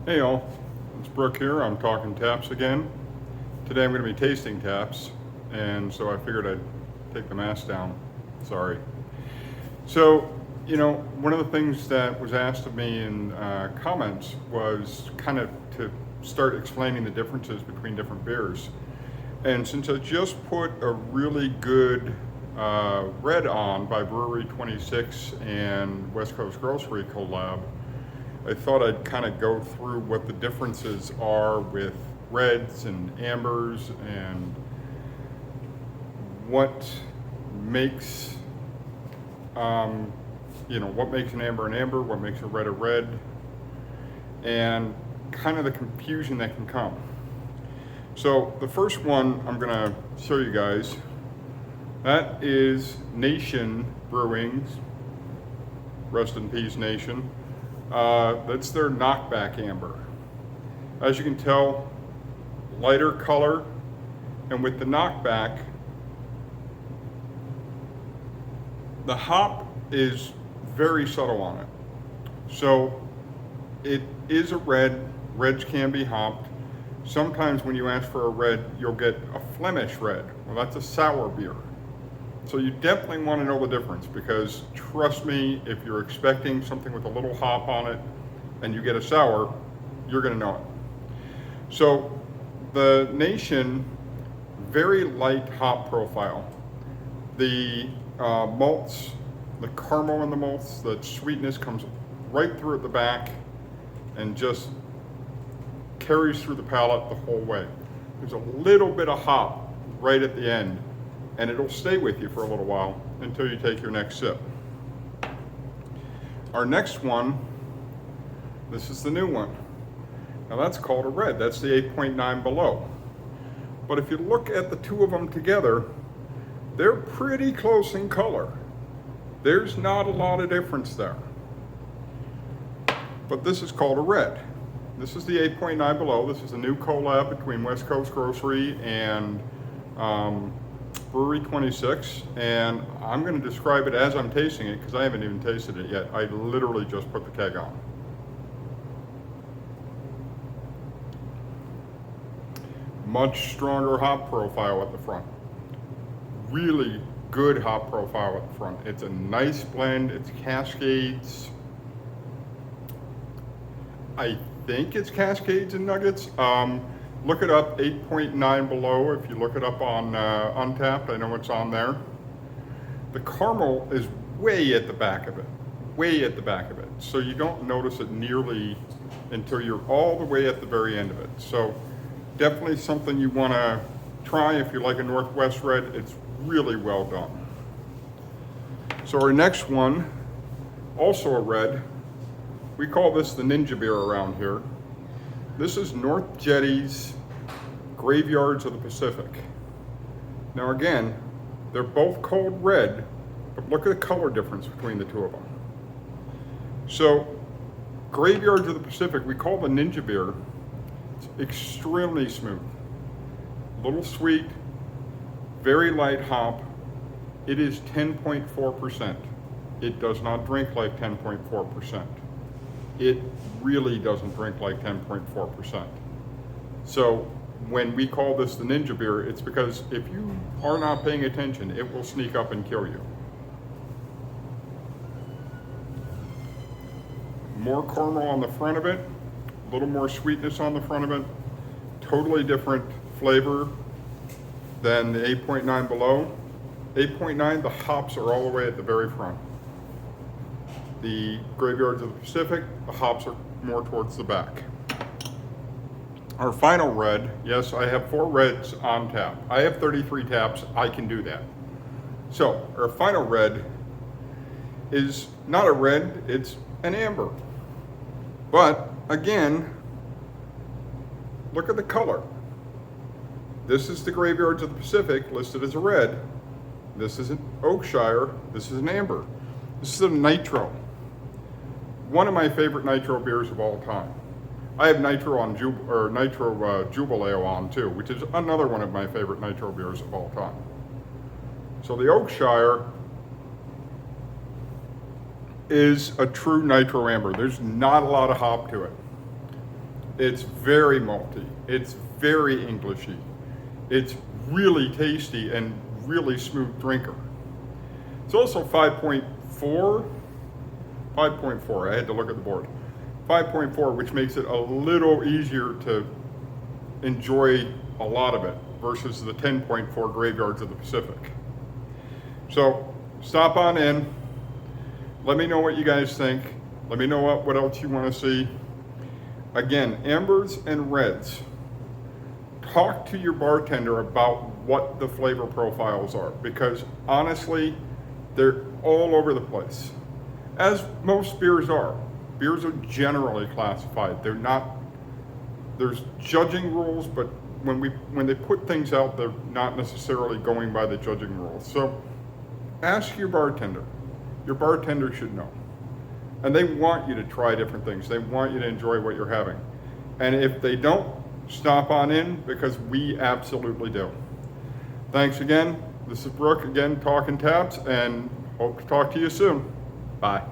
Hey all, it's Brooke here. I'm Talkin Taps again. Today I'm going to be tasting taps, and so I figured I'd take the mask down. Sorry. So, one of the things that was asked of me in comments was kind of to start explaining the differences between different beers. And since I just put a really good red on by Brewery 26 and West Coast Grocery collab, I thought I'd kind of go through what the differences are with reds and ambers and what makes, what makes an amber, what makes a red, and kind of the confusion that can come. So the first one I'm going to show you guys, that is Nation Brewing's, rest in peace Nation. That's their knockback amber. As you can tell, lighter color, and with the knockback, the hop is very subtle on it. So it is a red. Reds can be hopped. Sometimes when you ask for a red, you'll get a Flemish red. Well, that's a sour beer. So you definitely want to know the difference, because trust me, if you're expecting something with a little hop on it and you get a sour, you're going to know it. So the Nation, very light hop profile. The malts, the caramel in the malts, the sweetness comes right through at the back and just carries through the palate the whole way. There's a little bit of hop right at the end, and it'll stay with you for a little while until you take your next sip. Our next one, this is the new one. Now that's called a red. That's the 8.9 below. But if you look at the two of them together, they're pretty close in color. There's not a lot of difference there. But this is called a red. This is the 8.9 below. This is a new collab between West Coast Grocery and Brewery 26, and I'm going to describe it as I'm tasting it because I haven't even tasted it yet. I literally just put the keg on. Much stronger hop profile at the front. Really good hop profile at the front. It's a nice blend. It's Cascades. I think it's Cascades and Nuggets. Look it up, 8.9 below. If you look it up on Untapped, I know it's on there. The caramel is way at the back of it, way at the back of it. So you don't notice it nearly until you're all the way at the very end of it. So definitely something you want to try if you like a Northwest red. It's really well done. So our next one, also a red. We call this the Ninja beer around here. This is North Jetty's Graveyards of the Pacific. Now again, they're both cold red, but look at the color difference between the two of them. So Graveyards of the Pacific, we call the Ninja beer. It's extremely smooth, a little sweet, very light hop. It is 10.4%. It does not drink like 10.4%. It really doesn't drink like 10.4%. So when we call this the Ninja beer, it's because if you are not paying attention, it will sneak up and kill you. More caramel on the front of it, a little more sweetness on the front of it, totally different flavor than the 8.9 below. 8.9, the hops are all the way at the very front. The Graveyards of the Pacific, the hops are more towards the back. Our final red, yes, I have 4 reds on tap. I have 33 taps, I can do that. So our final red is not a red, it's an amber. But again, look at the color. This is the Graveyards of the Pacific listed as a red. This is an Oakshire, this is an amber. This is a nitro. One of my favorite nitro beers of all time. I have nitro Jubileo on too, which is another one of my favorite nitro beers of all time. So the Oakshire is a true nitro amber. There's not a lot of hop to it. It's very malty. It's very Englishy. It's really tasty and really smooth drinker. It's also 5.4. I had to look at the board. 5.4, which makes it a little easier to enjoy a lot of it versus the 10.4 Graveyards of the Pacific. So stop on in. Let me know what you guys think. Let me know what else you want to see. Again, ambers and reds. Talk to your bartender about what the flavor profiles are, because honestly, they're all over the place. As most beers are. Beers are generally classified. They're not, there's judging rules, but when they put things out, they're not necessarily going by the judging rules. So ask your bartender. Your bartender should know. And they want you to try different things. They want you to enjoy what you're having. And if they don't, stop on in, because we absolutely do. Thanks again. This is Brooke again, Talkin Taps, and hope to talk to you soon. Bye.